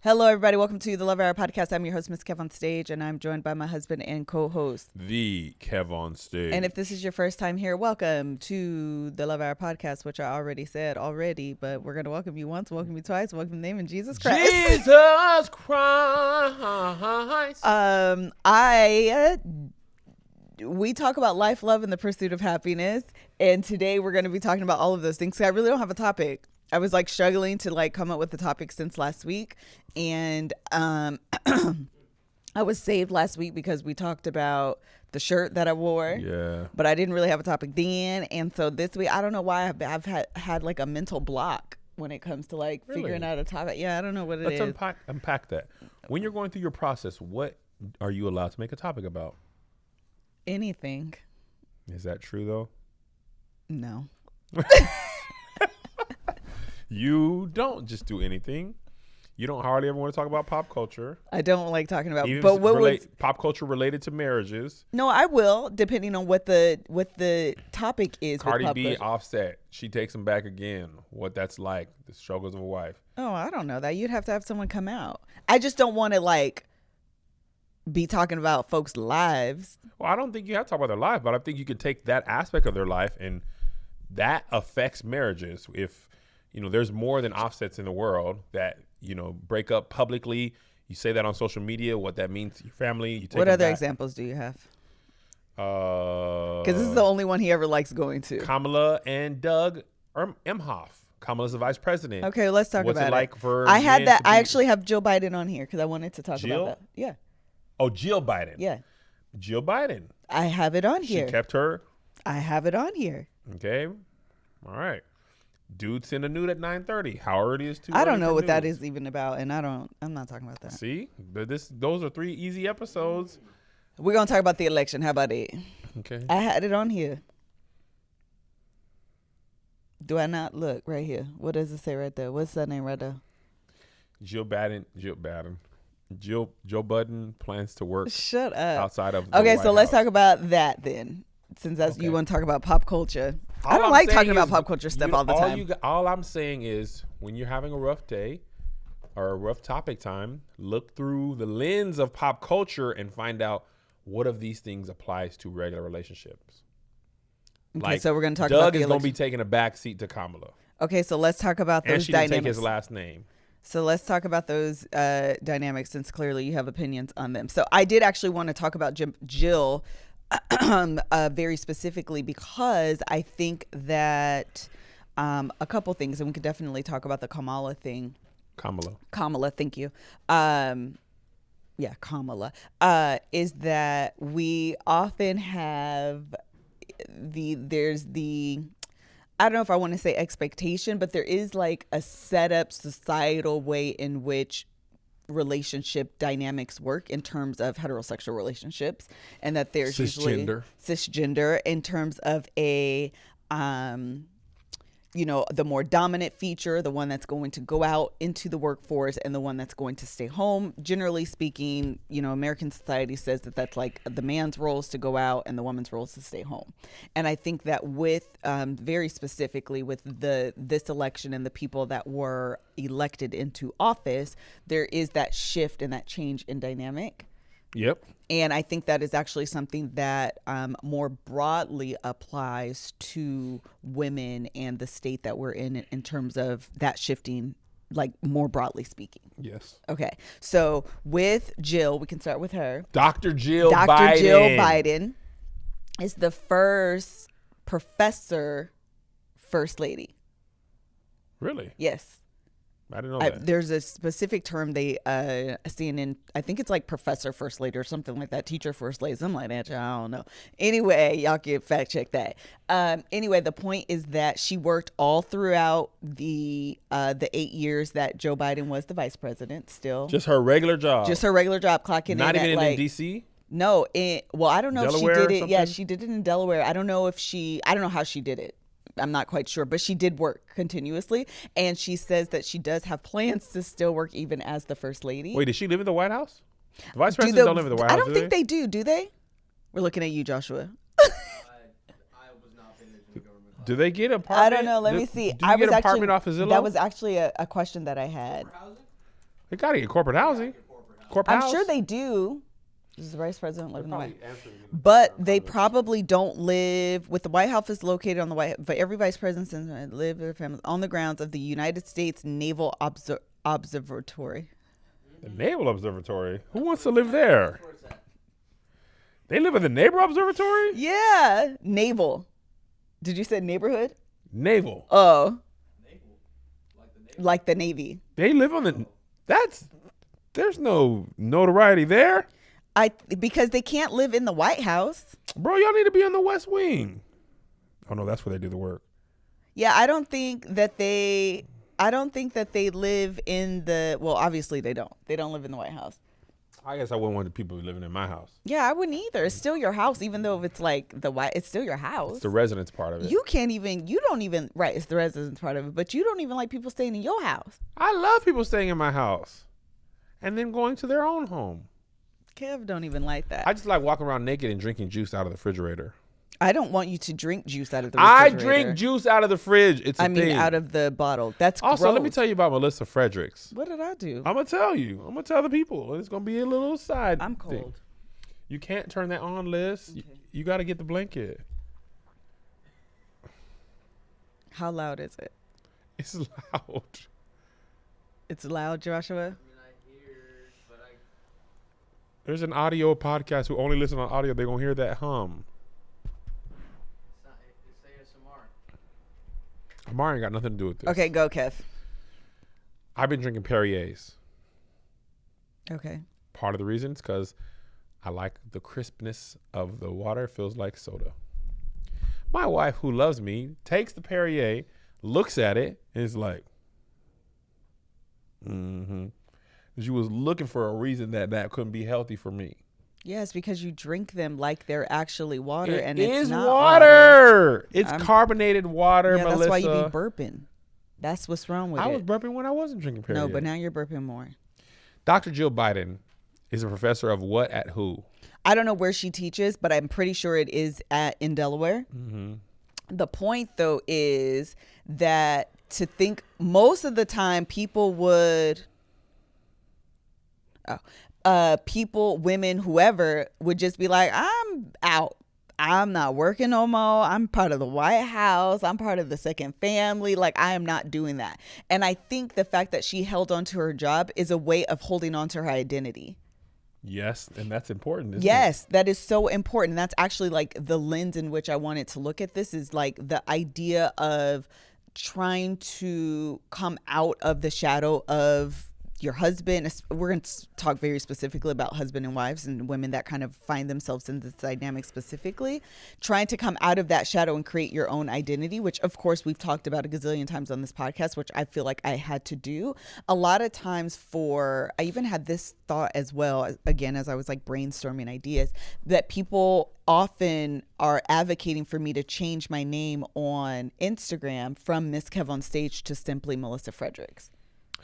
Hello, everybody. Welcome to the Love Hour podcast. I'm your host, MrsKevOnStage, and I'm joined by my husband and co-host, the Kev on Stage. And if this is your first time here, welcome to the Love Hour podcast, which I already said but we're going to welcome you once, welcome you twice, welcome in the name of Jesus Christ. Jesus Christ. We talk about life, love, and the pursuit of happiness, and today we're going to be talking about all of those things. I really don't have a topic. I was struggling to come up with a topic since last week, and I was saved last week because we talked about the shirt that I wore. Yeah. But I didn't really have a topic then, and so this week I don't know why I've had a mental block when it comes to Really? figuring out a topic. Yeah, I don't know what it is. Let's unpack that. When you're going through your process, what are you allowed to make a topic about? Anything. Is that true though? No. You don't just do anything. You don't hardly ever want to talk about pop culture. I don't like talking about. Even but what pop culture related to marriages? No, I will, depending on what the topic is. Cardi with B, culture. Offset. She takes him back again. What that's like. The struggles of a wife. Oh, I don't know that. You'd have to have someone come out. I just don't want to be talking about folks' lives. Well, I don't think you have to talk about their life, but I think you could take that aspect of their life, and that affects marriages. If there's more than Offsets in the world that break up publicly. You say that on social media, what that means to your family. You take what other back. examples do you have? Because this is the only one he ever likes going to. Kamala and Doug Emhoff. Kamala's the vice president. Okay, let's talk What's about it like for I had men that. to be- I actually have Joe Biden on here because I wanted to talk Jill? about that. Yeah. Oh, Jill Biden. Yeah. Jill Biden. I have it on here. She kept her. I have it on here. Okay. All right. Dude sent a nude at 9:30. How early is too? I don't know for what that nudes? is even about, and I'm not talking about that. See, but those are 3 easy episodes. We're gonna talk about the election. How about it? Okay. I had it on here. Do I not look right here? What does it say right there? What's that name right there? Joe Biden. Joe Budden plans to work Shut up. outside of the Okay, White so let's House. talk about that then, since that's Okay. you want to talk about pop culture. I All don't I'm like saying talking about is pop culture stuff all the time. All I'm saying is when you're having a rough day or a rough topic time, look through the lens of pop culture and find out what of these things applies to regular relationships. Okay, so we're going to talk about Doug the is going to be election. taking a back seat to Kamala. Okay, so let's talk about And those she didn't take dynamics. his last name. So let's talk about those dynamics, since clearly you have opinions on them. So I did actually want to talk about Jill very specifically because I think that a couple things, and we could definitely talk about the Kamala thing. Kamala, thank you. Kamala, is that we often have I don't know if I want to say expectation, but there is a set up societal way in which relationship dynamics work in terms of heterosexual relationships, and that there's usually cisgender in terms of a the more dominant feature, the one that's going to go out into the workforce, and the one that's going to stay home. Generally speaking, American society says that that's the man's role is to go out and the woman's role is to stay home. And I think that with very specifically with this election and the people that were elected into office, there is that shift and that change in dynamic. Yep. And I think that is actually something that more broadly applies to women and the state that we're in terms of that shifting, more broadly speaking. Yes. Okay. So with Jill, we can start with her. Dr. Jill Biden is the first professor first lady. Really? Yes. I didn't know that. There's a specific term they CNN, I think it's professor first lady or something like that, teacher first lady, something like that. I don't know. Anyway, y'all can fact check that. Anyway, the point is that she worked all throughout the 8 years that Joe Biden was the vice president. Still, Just her regular job. Clocking Not in even at in DC. No, I don't know Delaware if she did or it. Yeah, something? she did it in Delaware. I don't know how she did it. I'm not quite sure, but she did work continuously, and she says that she does have plans to still work even as the first lady. Wait, did she live in the White House? The vice president don't live in the White House. I don't think they do they? We're looking at you, Joshua. I was not paying attention to government. Do they get apartment? I don't know. Let me see. Do you get apartment off of Zillow? That was actually a question that I had. For housing? They got to get corporate housing. Corporate I'm house. sure they do. Does the vice president live in the White House? But they probably don't live with the White House is located on the White. But every vice president live their families on the grounds of the United States Naval Observatory. The Naval Observatory. Who wants to live there? They live in the Naval Observatory? Yeah, naval. Did you say neighborhood? Naval. Oh, like the Navy. They live on the. There's no notoriety there. Because they can't live in the White House. Bro, y'all need to be on the West Wing. Oh no, that's where they do the work. Yeah, I don't think that they live in the. Well, obviously they don't. They don't live in the White House. I guess I wouldn't want the people living in my house. Yeah, I wouldn't either. It's still your house, even though if it's like it's still your house. It's the residence part of it. You don't even, right, it's the residence part of it, but you don't even like people staying in your house. I love people staying in my house and then going to their own home. Kev don't even like that. I just like walking around naked and drinking juice out of the refrigerator. I don't want you to drink juice out of the refrigerator. I drink juice out of the fridge. It's a thing. out of the bottle. That's also, gross. let me tell you about Melissa Fredericks. What did I do? I'm going to tell you. I'm going to tell the people. It's going to be a little side I'm cold. thing. You can't turn that on, Liz. Okay. You got to get the blanket. How loud is it? It's loud. It's loud, Joshua? I mean, I hear, but There's an audio podcast who only listen on audio. They're going to hear that hum. it's ASMR. Amari ain't got nothing to do with this. Okay, go, Kev. I've been drinking Perrier's. Okay. Part of the reason is because I like the crispness of the water. It feels like soda. My wife, who loves me, takes the Perrier, looks at it, and is like, She was looking for a reason that couldn't be healthy for me. Yes, because you drink them like they're actually water, It and is it's not water. It's carbonated water, Yeah, Melissa. that's why you be burping. That's what's wrong with it. I was burping when I wasn't drinking Perrier. No, but now you're burping more. Dr. Jill Biden is a professor of what at who? I don't know where she teaches, but I'm pretty sure it is in Delaware. Mm-hmm. The point, though, is that to think most of the time people would, people, women, whoever would just be like, I'm out. I'm not working no more. I'm part of the White House. I'm part of the second family. Like, I am not doing that. And I think the fact that she held on to her job is a way of holding on to her identity. Yes, and that's important, isn't Yes, that is so important. That's actually like the lens in which I wanted to look at this is like the idea of trying to come out of the shadow of your husband. We're going to talk very specifically about husband and wives and women that kind of find themselves in this dynamic specifically, trying to come out of that shadow and create your own identity, which of course we've talked about a gazillion times on this podcast, which I feel like I had to do a lot of times I even had this thought as well, again, as I was like brainstorming ideas, that people often are advocating for me to change my name on Instagram from MrsKevOnStage to simply Melissa Fredericks.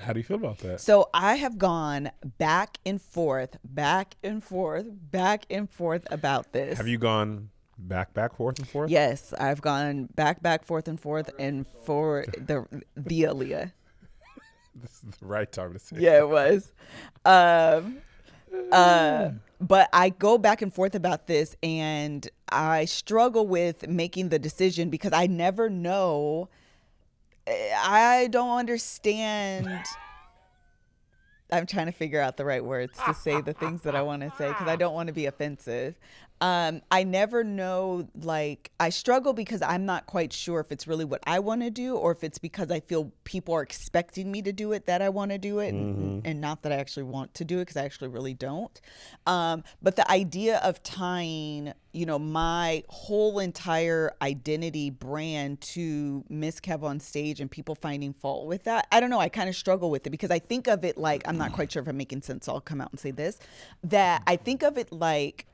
How do you feel about that? So I have gone back and forth about this. Have you gone back, forth, and forth? Yes, I've gone back, forth, and forth, and for the Aaliyah. This is the right time to say Yeah, it was. But I go back and forth about this, and I struggle with making the decision because I never know. I don't understand. I'm trying to figure out the right words to say the things that I want to say because I don't want to be offensive. I never know, like, I struggle because I'm not quite sure if it's really what I want to do or if it's because I feel people are expecting me to do it that I want to do it and not that I actually want to do it because I actually really don't. But the idea of tying, my whole entire identity brand to MrsKevOnStage and people finding fault with that, I don't know. I kind of struggle with it because I think of it like, I'm not quite sure if I'm making sense. So I'll come out and say this, that I think of it like,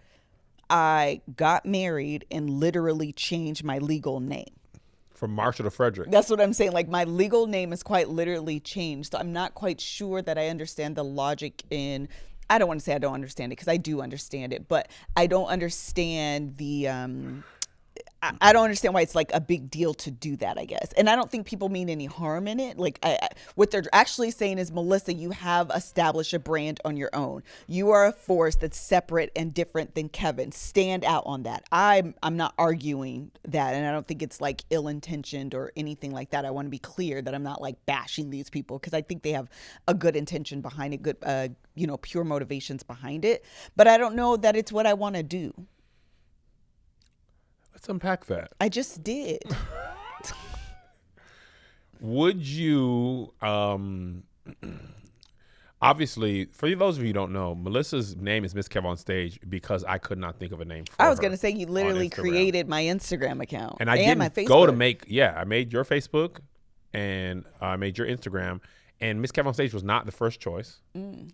I got married and literally changed my legal name. From Marshall to Frederick. That's what I'm saying. Like, my legal name is quite literally changed. So I'm not quite sure that I understand the logic in, I don't want to say I don't understand it because I do understand it, but I don't understand the, I don't understand why it's like a big deal to do that, I guess. And I don't think people mean any harm in it. Like what they're actually saying is, Melissa, you have established a brand on your own. You are a force that's separate and different than Kevin. Stand out on that. I'm not arguing that. And I don't think it's like ill-intentioned or anything like that. I want to be clear that I'm not like bashing these people, because I think they have a good intention behind it, good, pure motivations behind it. But I don't know that it's what I want to do. Let's unpack that. I just did. Would you, obviously, for those of you who don't know, Melissa's name is MrsKevOnStage because I could not think of a name for her. I was going to say, you literally created my Instagram account. And I didn't my Facebook. go to I made your Facebook and I made your Instagram. And MrsKevOnStage was not the first choice.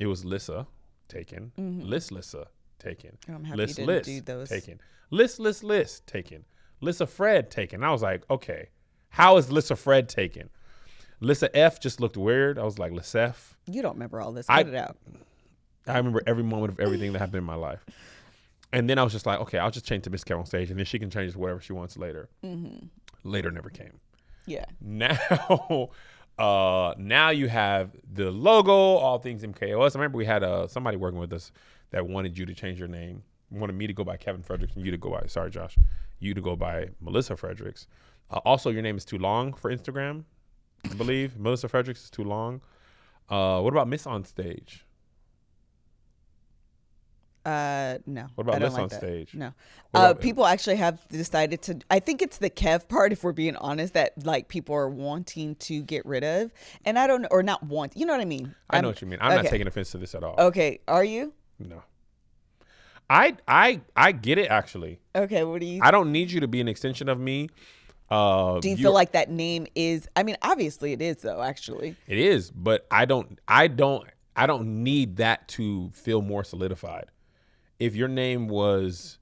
It was Lissa taken. Lissa taken. Oh, I'm happy you didn't do those. Taken. List taken. Lissa Fred taken. I was like, okay, how is Lissa Fred taken? Lissa F just looked weird. I was like, Lissef. You don't remember all this. Cut it out. I remember every moment of everything that happened in my life. And then I was just like, okay, I'll just change to MrsKevOnStage, and then she can change whatever she wants later. Later never came. Yeah. Now, now you have the logo, all things MKOS. I remember we had somebody working with us that wanted you to change your name. Wanted me to go by Kevin Fredericks and you to go by, sorry, Josh, you to go by Melissa Fredericks. Also, your name is too long for Instagram, I believe. Melissa Fredericks is too long. What about Miss on Stage? No. What about Miss like on that. Stage? No. About, people actually have decided to, I think it's the Kev part, if we're being honest, that like people are wanting to get rid of. And I don't, or not want, you know what I mean? I know what you mean. I'm not taking offense to this at all. Okay. Are you? No. I get it, actually. Okay, what do you? I don't need you to be an extension of me. Do you feel like that name is? I mean, obviously it is, though. Actually, it is, but I don't need that to feel more solidified. If your name was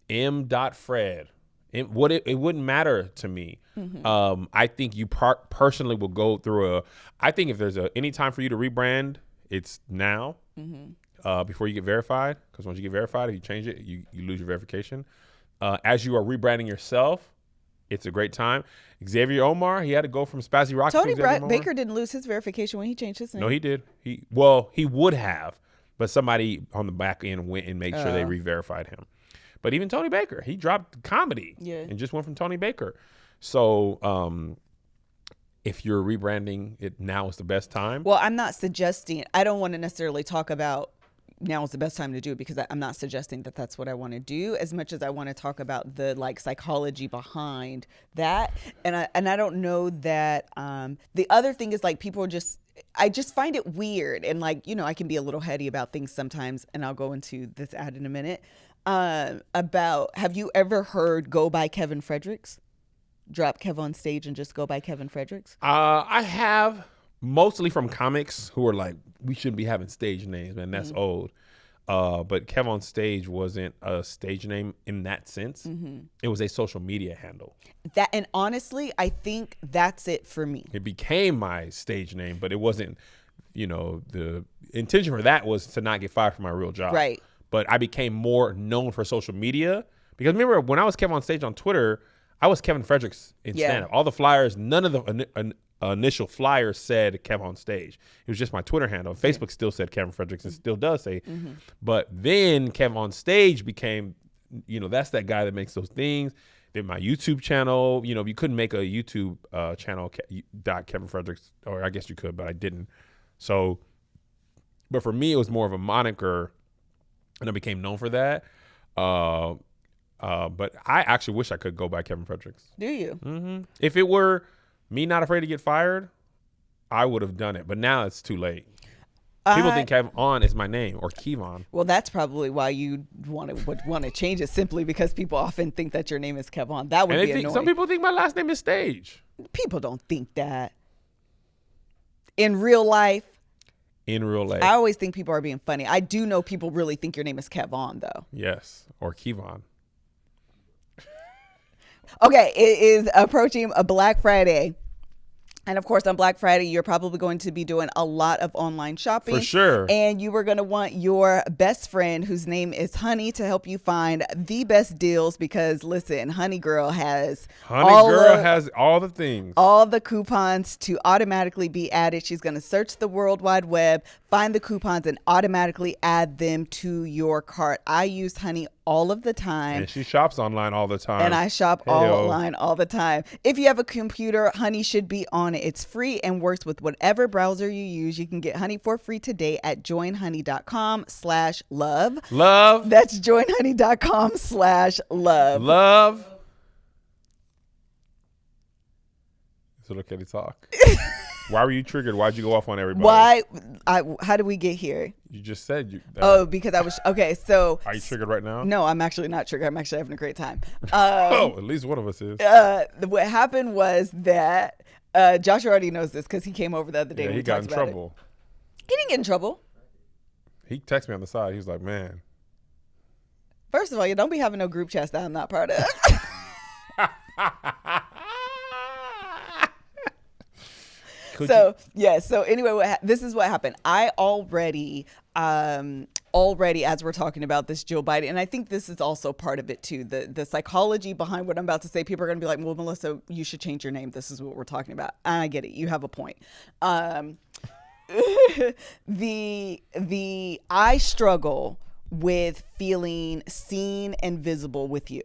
M.Fred, it wouldn't matter to me. I think you personally will go through I think if there's any time for you to rebrand, it's now. Before you get verified, because once you get verified, if you change it, you lose your verification. As you are rebranding yourself, it's a great time. Xavier Omar, he had to go from Spazzy Rock Tony to Xavier Baker didn't lose his verification when he changed his name. No, he did. He would have, but somebody on the back end went and made sure they re-verified him. But even Tony Baker, he dropped comedy and just went from Tony Baker. So if you're rebranding, now is the best time. Well, I'm not suggesting, I don't want to necessarily talk about now is the best time to do it, because I'm not suggesting that that's what I want to do, as much as I want to talk about the like psychology behind that. And I don't know that the other thing is like people are I just find it weird, and like, I can be a little heady about things sometimes, and I'll go into this ad in a minute. About, have you ever heard go by Kevin Fredericks? Drop Kev on stage and just go by Kevin Fredericks? I have, mostly from comics who are like, we shouldn't be having stage names, man. That's old. But Kev on Stage wasn't a stage name in that sense. It was a social media handle. And honestly, I think that's it for me. It became my stage name, but it wasn't, the intention for that was to not get fired from my real job. Right. But I became more known for social media, because remember when I was Kev on Stage on Twitter, I was Kevin Fredericks in stand-up. All the flyers, none of the initial flyers said Kev on Stage. It was just my Twitter handle. Facebook still said Kevin Fredericks and still does say. But then Kev on Stage became, that's that guy that makes those things. Then my YouTube channel, you couldn't make a YouTube channel Kevin Fredericks, or I guess you could, but I didn't. So, but for me, it was more of a moniker, and I became known for that. But I actually wish I could go by Kevin Fredericks. Do you? If it were me not afraid to get fired, I would have done it. But now it's too late. People think Kevon is my name, or Kevon. Well, that's probably why you would want to change it, simply because people often think that your name is Kevon. That would be annoying. Some people think my last name is Stage. People don't think that. In real life. I always think people are being funny. I do know people really think your name is Kevon, though. Yes, or Kevon. Okay, it is approaching a Black Friday. And of course, on Black Friday, you're probably going to be doing a lot of online shopping. For sure. And you are going to want your best friend, whose name is Honey, to help you find the best deals because, listen, Honey Girl has all the things. All the coupons to automatically be added. She's going to search the World Wide Web, find the coupons, and automatically add them to your cart. I use Honey all of the time. And she shops online all the time. And I shop online all the time. If you have a computer, Honey should be on it. It's free and works with whatever browser you use. You can get Honey for free today at joinhoney.com/love. Love. That's joinhoney.com/love. Love. So look at it talk. Why were you triggered? Why'd you go off on everybody? How did we get here? You just said you. Because I was okay. So are you triggered right now? No, I'm actually not triggered. I'm actually having a great time. At least one of us is. What happened was that Josh already knows this because he came over the other day. Yeah, and he got in trouble. He didn't get in trouble. He texted me on the side. He was like, "Man, first of all, you don't be having no group chats that I'm not part of." So anyway, this is what happened. I already as we're talking about this Joe Biden, and I think this is also part of it too, the psychology behind what I'm about to say. People are going to be like, well, Melissa, you should change your name. This is what we're talking about. And I get it. You have a point. I struggle with feeling seen and visible with you.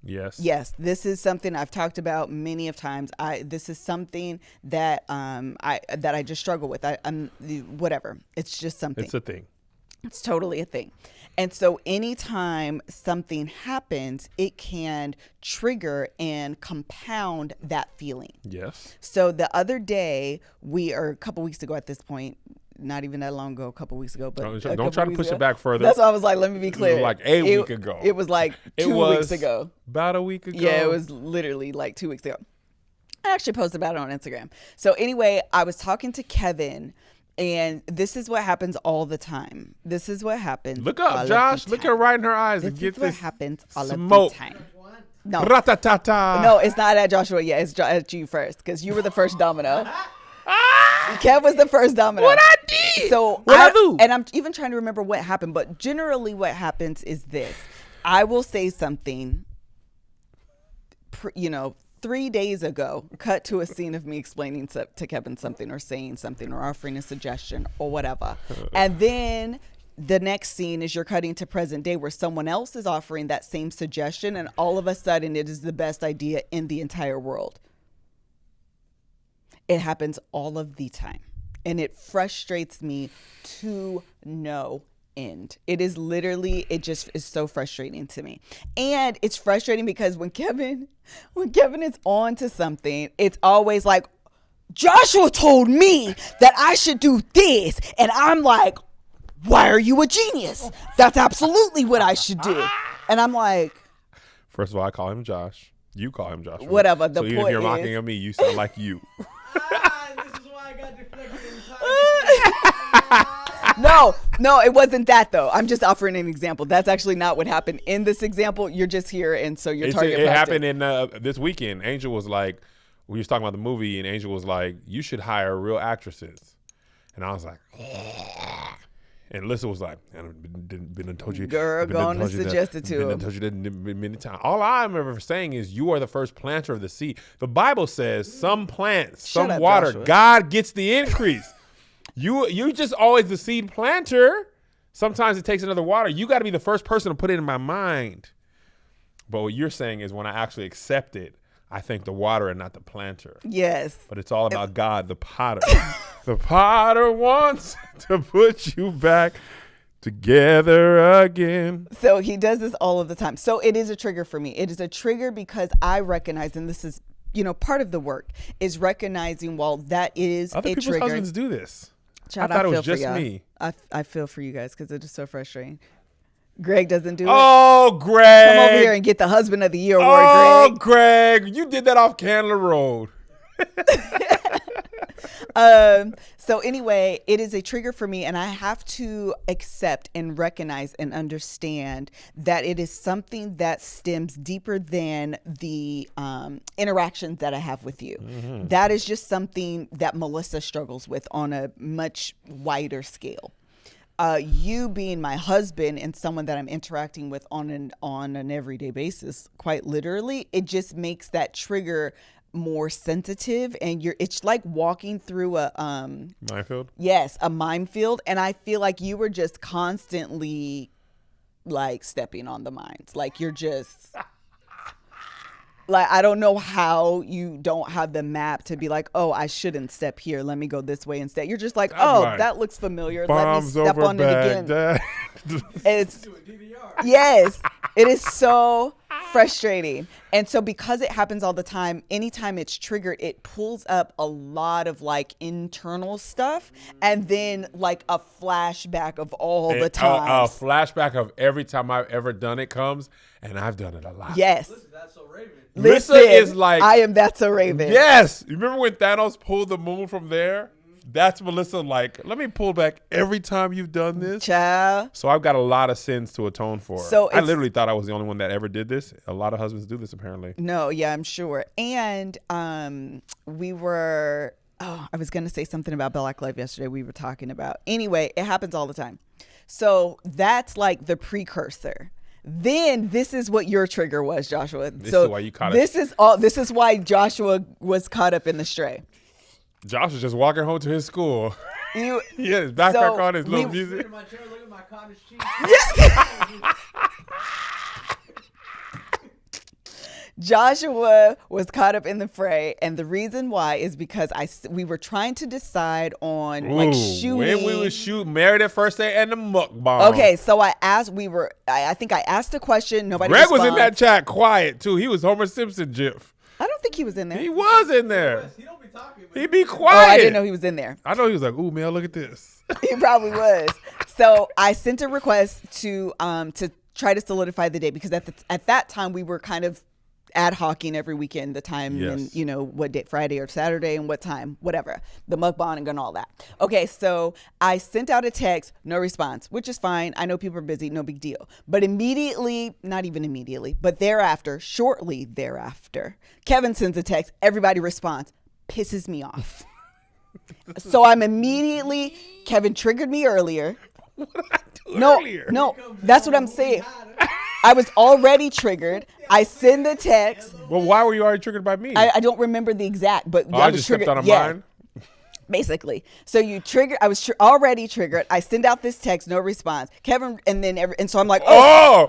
Yes. This is something I've talked about many of times. This is something that I just struggle with. I'm whatever. It's just something. It's a thing. It's totally a thing. And so anytime something happens, it can trigger and compound that feeling. Yes. So the other day, a couple weeks ago at this point, not even that long ago, a couple weeks ago, but don't try to push it back further. That's why I was like, let me be clear. It was like a week ago. It was like 2 weeks ago. About a week ago. Yeah, it was literally like 2 weeks ago. I actually posted about it on Instagram. So anyway, I was talking to Kevin, and this is what happens all the time. This is what happens. Look up, Josh. Look her right in her eyes and get this. This is what happens all smoke. of the time. No. Ratatata. No, it's not at Joshua yet. It's at you first because you were the first domino. Kev was the first domino. What I did? So what I do? And I'm even trying to remember what happened, but generally what happens is this. I will say something, 3 days ago, cut to a scene of me explaining to Kevin something or saying something or offering a suggestion or whatever. And then the next scene is you're cutting to present day where someone else is offering that same suggestion, and all of a sudden it is the best idea in the entire world. It happens all of the time, and it frustrates me to no end. It is literally, it just is so frustrating to me. And it's frustrating because when Kevin is on to something, it's always like, Joshua told me that I should do this. And I'm like, why are you a genius? That's absolutely what I should do. And I'm like, first of all, I call him Josh. You call him Joshua. Whatever. The so point even if you're is, mocking at me, you sound like you. This is why I got deflected No, it wasn't that though. I'm just offering an example. That's actually not what happened in this example. You're just here, and so you're target It practice. happened in this weekend. Angel was like, we was talking about the movie, and Angel was like, you should hire real actresses. And I was like, and Alyssa was like, I've been told you. Girl, go on and suggest it to him. Told you that many times. All I'm ever saying is you are the first planter of the seed. The Bible says some plants, Shut some up, water. Joshua. God gets the increase. You just always the seed planter. Sometimes it takes another water. You got to be the first person to put it in my mind. But what you're saying is when I actually accept it, I think the water and not the planter. Yes. But it's all about God, the potter. The potter wants to put you back together again. So he does this all of the time. So it is a trigger for me. It is a trigger because I recognize, and this is, part of the work, is recognizing, well, that is Other a people's trigger. husbands do this. Child, I thought it was feel for just y'all. me. I feel for you guys because it is so frustrating. Greg doesn't do it. Oh, Greg. Come over here and get the Husband of the Year award, Greg. You did that off Candler Road. So anyway, it is a trigger for me, and I have to accept and recognize and understand that it is something that stems deeper than the interactions that I have with you. That is just something that Melissa struggles with on a much wider scale. You being my husband and someone that I'm interacting with on an everyday basis, quite literally, it just makes that trigger more sensitive, and it's like walking through a minefield. Yes, a minefield, and I feel like you were just constantly like stepping on the mines. Like you're just like, I don't know how you don't have the map to be like, oh, I shouldn't step here. Let me go this way instead. You're just like, that looks familiar. Let me step on it again. It's yes, it is so frustrating. And so because it happens all the time, anytime it's triggered, it pulls up a lot of like internal stuff, and then like a flashback of all the times. A flashback of every time I've ever done it comes, and I've done it a lot. Yes. That's so Raven. Listen, is like, I am That's So Raven. Yes. You remember when Thanos pulled the moon from there? That's Melissa like, let me pull back every time you've done this. Child. So I've got a lot of sins to atone for. So I literally thought I was the only one that ever did this. A lot of husbands do this apparently. No, yeah, I'm sure. And we were, I was going to say something about Black Life yesterday we were talking about. Anyway, it happens all the time. So that's like the precursor. Then this is what your trigger was, Joshua. This so is why you caught this is why Joshua was caught up in the stray. Josh was just walking home to his school. You, he had his backpack on, his little music. Look at my chair, look at my cottage cheese. Joshua was caught up in the fray, and the reason why is because we were trying to decide on like shooting. When we would shoot Married at First Day and the Mukbang. Okay, so I think I asked a question. Nobody Greg responded. was in that chat quiet too. He was Homer Simpson GIF. I don't think he was in there. He was in there. He don't be talking. He'd be Oh, quiet. I didn't know he was in there. I know he was like, ooh, Mel, look at this. He probably was. So I sent a request to try to solidify the date, because at that time we were kind of ad hocing every weekend the time, yes. and what day, Friday or Saturday, and what time, whatever, the mukbang and all that. Okay, so I sent out a text, no response, which is fine. I know people are busy, no big deal. But immediately, not even immediately, but shortly thereafter, Kevin sends a text, everybody responds, pisses me off. So I'm immediately, Kevin triggered me earlier. What did I do earlier? No, that's what I'm saying. I was already triggered. I send the text. Well, why were you already triggered by me? I don't remember the exact, but I was just triggered. stepped on mine? Basically. So you trigger. I was already triggered. I send out this text, no response. Kevin, and so I'm like,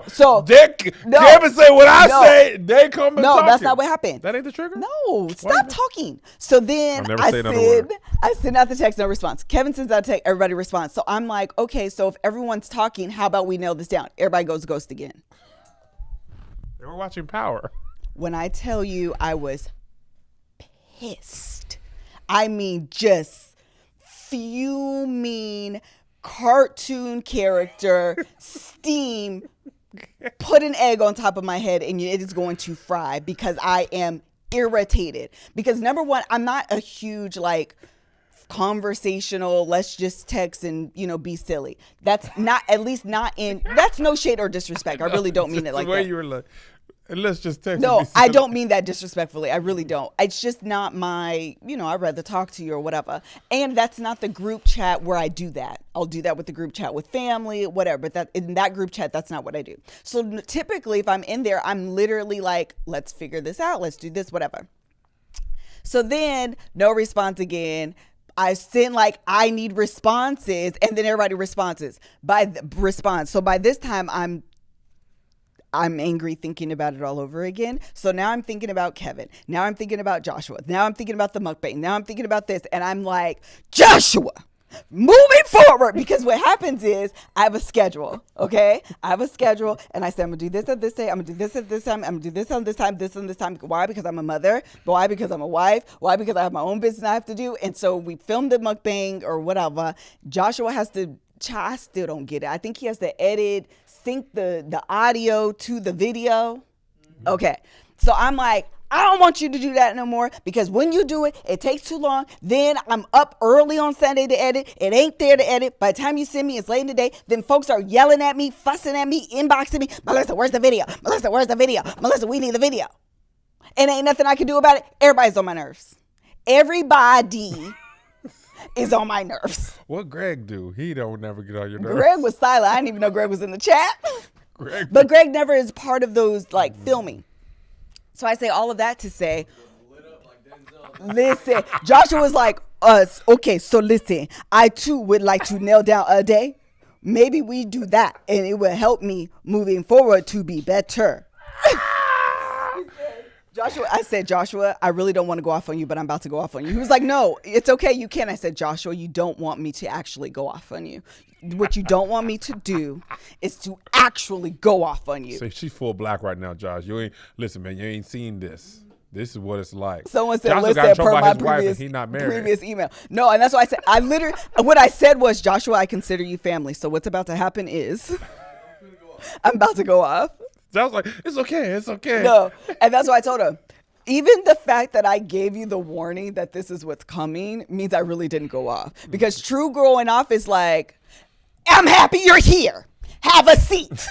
so Kevin say what I say. They come and no, talking. that's not what happened. That ain't the trigger. No, stop talking. So then I send out the text, no response. Kevin sends out a text, everybody responds. So I'm like, okay, so if everyone's talking, how about we nail this down? Everybody goes ghost again. They were watching Power. When I tell you I was pissed, I mean just fuming, cartoon character, steam, put an egg on top of my head and it is going to fry, because I am irritated. Because number one, I'm not a huge like conversational, let's just text and be silly. That's not, at least not in, that's no shade or disrespect. I really don't mean it like the way that. You were like, let's just text. No, I don't mean that disrespectfully. I really don't. It's just not my, I'd rather talk to you or whatever. And that's not the group chat where I do that. I'll do that with the group chat with family, whatever. But that in that group chat, that's not what I do. So typically if I'm in there, I'm literally like, let's figure this out. Let's do this, whatever. So then no response again. I send like, I need responses, and then everybody responds. So by this time I'm angry thinking about it all over again. So now I'm thinking about Kevin. Now I'm thinking about Joshua. Now I'm thinking about the mukbang. Now I'm thinking about this. And I'm like, Joshua, moving forward. Because what happens is I have a schedule, okay? I have a schedule, and I say, I'm going to do this at this day. I'm going to do this at this time. I'm going to do this on this time, this on this time. Why? Because I'm a mother. Why? Because I'm a wife. Why? Because I have my own business I have to do. And so we filmed the mukbang or whatever. Joshua has to, I still don't get it. I think he has to sync the audio to the video. Okay. So I'm like, I don't want you to do that no more, because when you do it, it takes too long. Then I'm up early on Sunday to edit. It ain't there to edit. By the time you send me, it's late in the day. Then folks are yelling at me, fussing at me, inboxing me. Melissa, where's the video? Melissa, where's the video? Melissa, we need the video. And ain't nothing I can do about it. Everybody's on my nerves. Everybody is on my nerves. What Greg do? He don't never get on your nerves. Greg was silent. I didn't even know Greg was in the chat. But Greg never is part of those like filming. So I say all of that to say, listen, Joshua was like, okay, so listen, I too would like to nail down a day. Maybe we do that and it will help me moving forward to be better. I said, Joshua, I really don't want to go off on you, but I'm about to go off on you. He was like, no, it's okay. You can. I said, Joshua, you don't want me to actually go off on you. What you don't want me to do is to actually go off on you. So she's full black right now, Josh. Listen, man, you ain't seen this. This is what it's like. Someone said, Joshua listen, per my previous email. No, and that's why I said, what I said was, Joshua, I consider you family. So what's about to happen is I'm about to go off. I was like, it's okay. It's okay. No. And that's why I told her, even the fact that I gave you the warning that this is what's coming means I really didn't go off. Because true growing off is like, I'm happy you're here. Have a seat.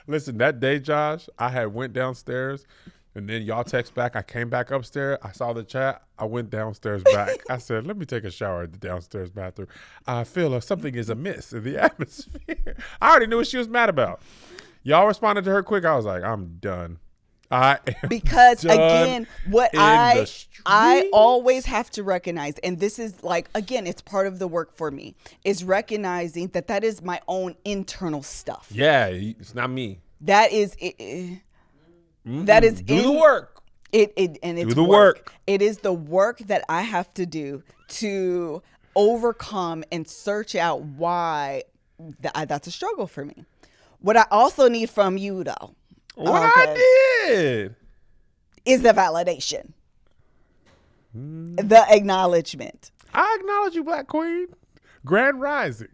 Listen, that day, Josh, I had went downstairs and then y'all text back. I came back upstairs. I saw the chat. I went downstairs back. I said, let me take a shower at the downstairs bathroom. I feel something is amiss in the atmosphere. I already knew what she was mad about. Y'all responded to her quick. I was like, I'm done. Because again, what I always have to recognize, and this is like, again, it's part of the work for me, is recognizing that is my own internal stuff. Yeah, it's not me. That is that is do the work. It's do the work. It is the work that I have to do to overcome and search out why that's a struggle for me. What I also need from you, though, I did, is the validation, the acknowledgement. I acknowledge you, Black Queen. Grand Rising.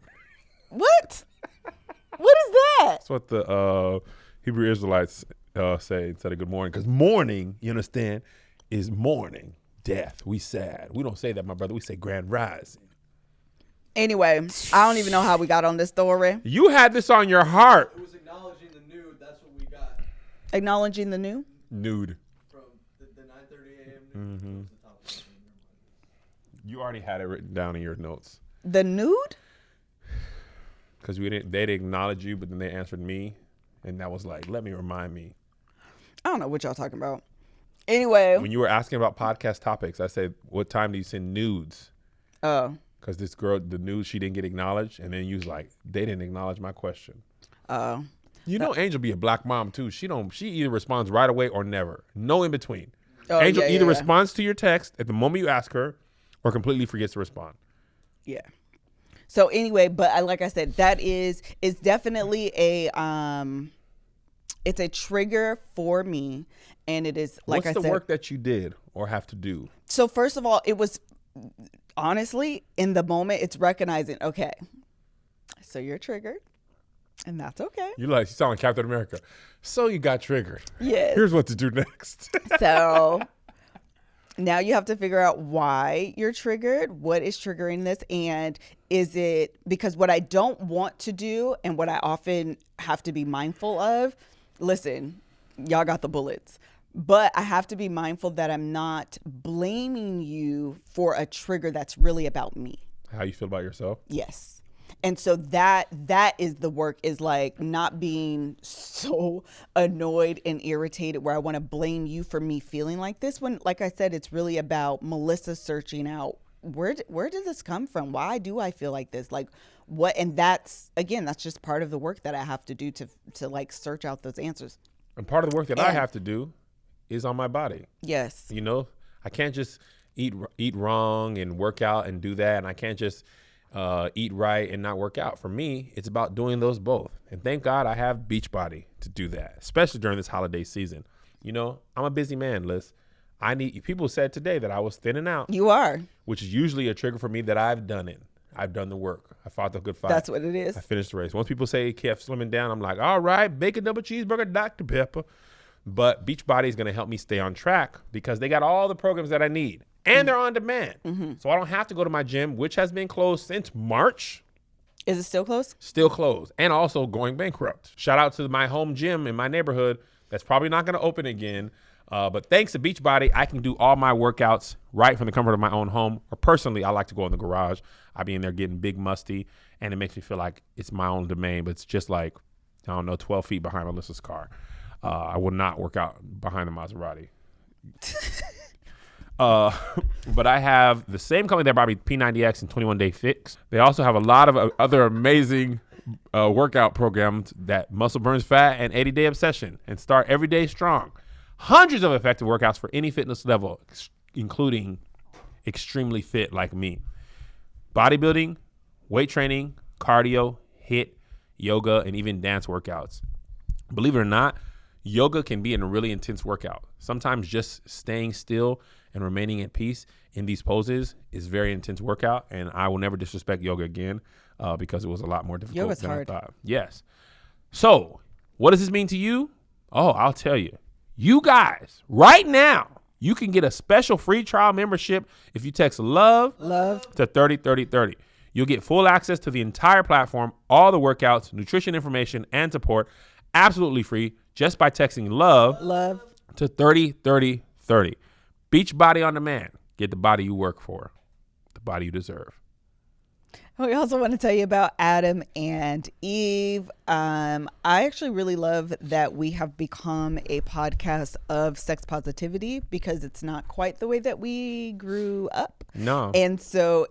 What? What is that? That's what the Hebrew Israelites say instead of good morning. Because morning, you understand, is mourning, death. We sad. We don't say that, my brother. We say Grand Rising. Anyway, I don't even know how we got on this story. You had this on your heart. It was acknowledging the nude. That's what we got. Acknowledging the nude? Nude. From the 9:30 a.m. nude. Mm-hmm. You already had it written down in your notes. The nude? Because they didn't acknowledge you, but then they answered me. And that was like, let me remind me. I don't know what y'all talking about. Anyway. When you were asking about podcast topics, I said, what time do you send nudes? Oh. Because this girl, the news, she didn't get acknowledged. And then you was like, they didn't acknowledge my question. Oh. You know, Angel be a black mom too. She either responds right away or never. No in between. Oh, Angel either responds to your text at the moment you ask her or completely forgets to respond. Yeah. So anyway, but like I said, it's definitely it's a trigger for me. And it is, like I said. What's the work that you did or have to do? So first of all, it was, honestly, in the moment, it's recognizing, okay, so you're triggered, and that's okay. You sound like Captain America. So you got triggered. Yes. Here's what to do next. So now you have to figure out why you're triggered, what is triggering this, and is it, because what I don't want to do and what I often have to be mindful of, listen, y'all got the bullets. But I have to be mindful that I'm not blaming you for a trigger that's really about me. How you feel about yourself? Yes. And so that is the work, is like not being so annoyed and irritated where I want to blame you for me feeling like this, when, like I said, it's really about Melissa searching out where did this come from? Why do I feel like this? Like what? And that's just part of the work that I have to do to like search out those answers. And part of the work that I have to do is on my body. Yes. You know, I can't just eat wrong and work out and do that. And I can't just eat right and not work out. For me, it's about doing those both. And thank God I have Beachbody to do that, especially during this holiday season. You know, I'm a busy man, Liz. People said today that I was thinning out. You are. Which is usually a trigger for me that I've done it. I've done the work. I fought the good fight. That's what it is. I finished the race. Once people say Kev slimming down, I'm like, all right, bacon double cheeseburger, Dr. Pepper. But Beachbody is going to help me stay on track because they got all the programs that I need and they're on demand. So I don't have to go to my gym, which has been closed since March. Is it still closed? Still closed and also going bankrupt. Shout out to my home gym in my neighborhood that's probably not going to open again. But thanks to Beachbody, I can do all my workouts right from the comfort of my own home. Or personally, I like to go in the garage. I be in there getting big musty, and it makes me feel like it's my own domain. But it's just like, I don't know, 12 feet behind Melissa's car. I will not work out behind the Maserati. But I have the same company that brought me P90X and 21 Day Fix. They also have a lot of other amazing workout programs that Muscle Burns Fat and 80 Day Obsession and Start Every Day Strong. Hundreds of effective workouts for any fitness level, including extremely fit like me. Bodybuilding, weight training, cardio, HIIT, yoga, and even dance workouts. Believe it or not, yoga can be a really intense workout. Sometimes just staying still and remaining at peace in these poses is very intense workout, and I will never disrespect yoga again because it was a lot more difficult Yoga's than hard. I thought. Yes. So what does this mean to you? Oh, I'll tell you. You guys, right now, you can get a special free trial membership if you text love to 303030. You'll get full access to the entire platform, all the workouts, nutrition information, and support absolutely free just by texting love to 303030. Beachbody On Demand. Get the body you work for, the body you deserve. We also want to tell you about Adam and Eve. I actually really love that we have become a podcast of sex positivity because it's not quite the way that we grew up. No. And so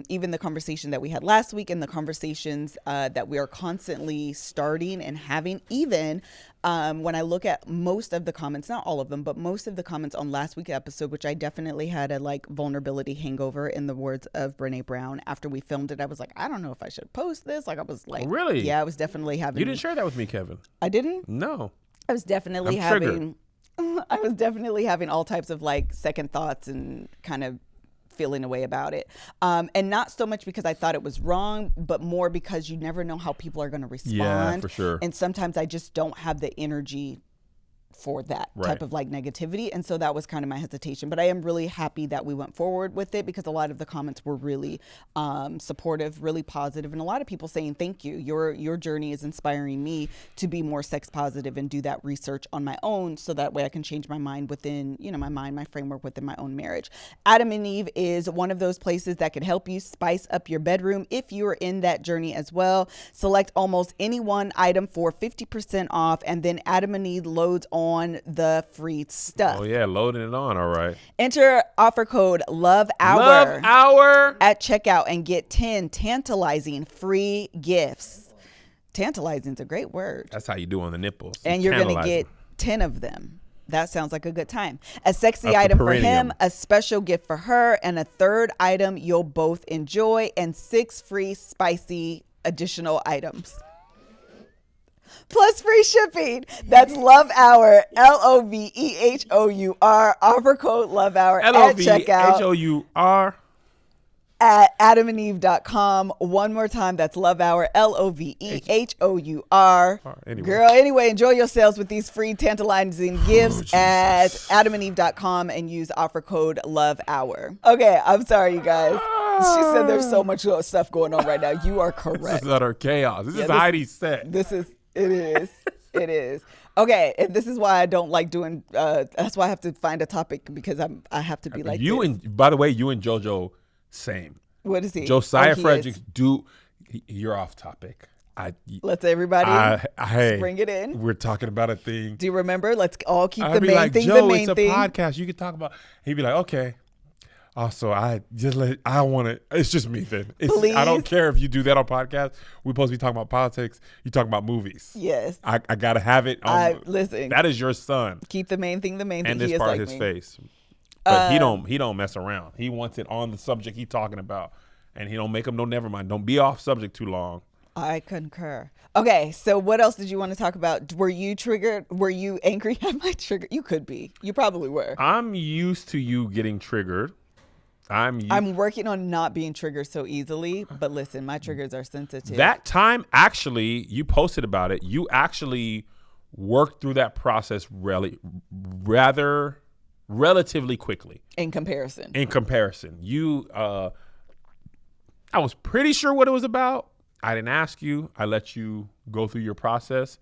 even the conversation that we had last week and the conversations that we are constantly starting and having, even when I look at most of the comments, not all of them, but most of the comments on last week's episode, which I definitely had a like vulnerability hangover in the words of Brene Brown. After we filmed it, I was like, I don't know if I should post this. Like I was like, really? Yeah, I was definitely having. You didn't share that with me, Kevin. I didn't? No. I was definitely having all types of like second thoughts and kind of feeling a way about it. And not so much because I thought it was wrong, but more because you never know how people are going to respond. Yeah, for sure. And sometimes I just don't have the energy for that type of like negativity. And so that was kind of my hesitation, but I am really happy that we went forward with it because a lot of the comments were really supportive, really positive, and a lot of people saying thank you. Your journey is inspiring me to be more sex positive and do that research on my own so that way I can change my mind within, my framework within my own marriage. Adam and Eve is one of those places that can help you spice up your bedroom if you are in that journey as well. Select almost any one item for 50% off, and then Adam and Eve loads on the free stuff. Oh yeah, loading it on. All right. Enter offer code LOVEHOUR at checkout and get 10 tantalizing free gifts. Tantalizing is a great word. That's how you do on the nipples. And you're going to get 10 of them. That sounds like a good time. A sexy item for him, a special gift for her, and a third item you'll both enjoy, and 6 free spicy additional items. Plus free shipping. That's LOVEHOUR, LOVEHOUR. Offer code LOVEHOUR at checkout. LOVEHOUR at adamandeve.com. One more time, that's LOVEHOUR, LOVEHOUR. Anyway. Girl, anyway, enjoy yourselves with these free tantalizing gifts at adamandeve.com and use offer code LOVEHOUR. Okay, I'm sorry, you guys. She said there's so much stuff going on right now. You are correct. This is utter chaos. This is Heidi's set. It is. Okay, and this is why I don't like doing. That's why I have to find a topic because I have to be like you this. And by the way, you and JoJo, same. What is he? Josiah Fredericks. You're off topic. Let's everybody hey, bring it in. We're talking about a thing. Do you remember? Let's all keep I'd the be main like, thing. Joe, The main it's thing. a podcast. You can talk about. He'd be like, okay. Also, I want to. It's just me then. Please. I don't care if you do that on podcast. We're supposed to be talking about politics. You talk about movies. Yes. I gotta have it. Listen. That is your son. Keep the main thing. The main And thing. this He is part like of his me. face. But he don't mess around. He wants it on the subject he's talking about, and he don't make him no never mind. Don't be off subject too long. I concur. Okay, so what else did you want to talk about? Were you triggered? Were you angry at my trigger? You could be. You probably were. I'm used to you getting triggered. I'm working on not being triggered so easily, but listen, my triggers are sensitive. That time, actually, you posted about it. You actually worked through that process relatively quickly. In comparison. You, I was pretty sure what it was about. I didn't ask you. I let you go through your process.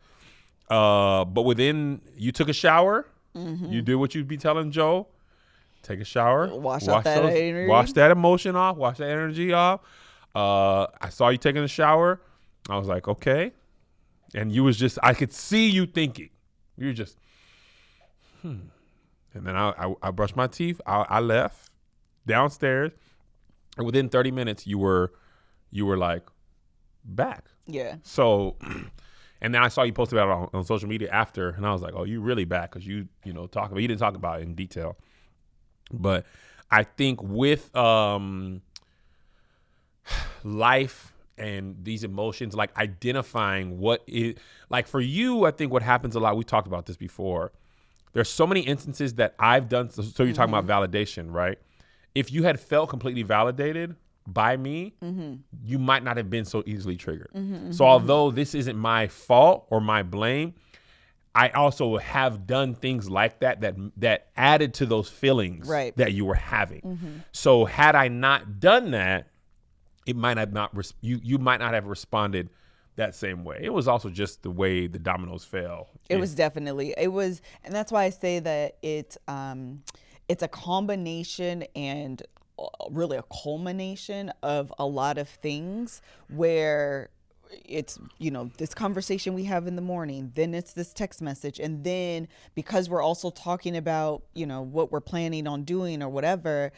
But you took a shower. You did what you'd be telling Joe. Take a shower. Wash that energy. Wash that emotion off. Wash that energy off. I saw you taking a shower. I was like, okay. And I could see you thinking. You were just, And then I brushed my teeth. I left downstairs. And within 30 minutes, you were like back. Yeah. So, and then I saw you post about it on social media after. And I was like, oh, you really back. Because you didn't talk about it in detail. But I think with life and these emotions, like identifying what is, like for you, I think what happens a lot, we talked about this before. There's so many instances that I've done. So you're talking about validation, right? If you had felt completely validated by me, you might not have been so easily triggered. So although this isn't my fault or my blame, I also have done things like that added to those feelings that you were having. So had I not done that, it might have not. You might not have responded that same way. It was also just the way the dominoes fell. It was, and that's why I say that it's a combination and really a culmination of a lot of things where it's, this conversation we have in the morning, then it's this text message. And then because we're also talking about, what we're planning on doing or whatever,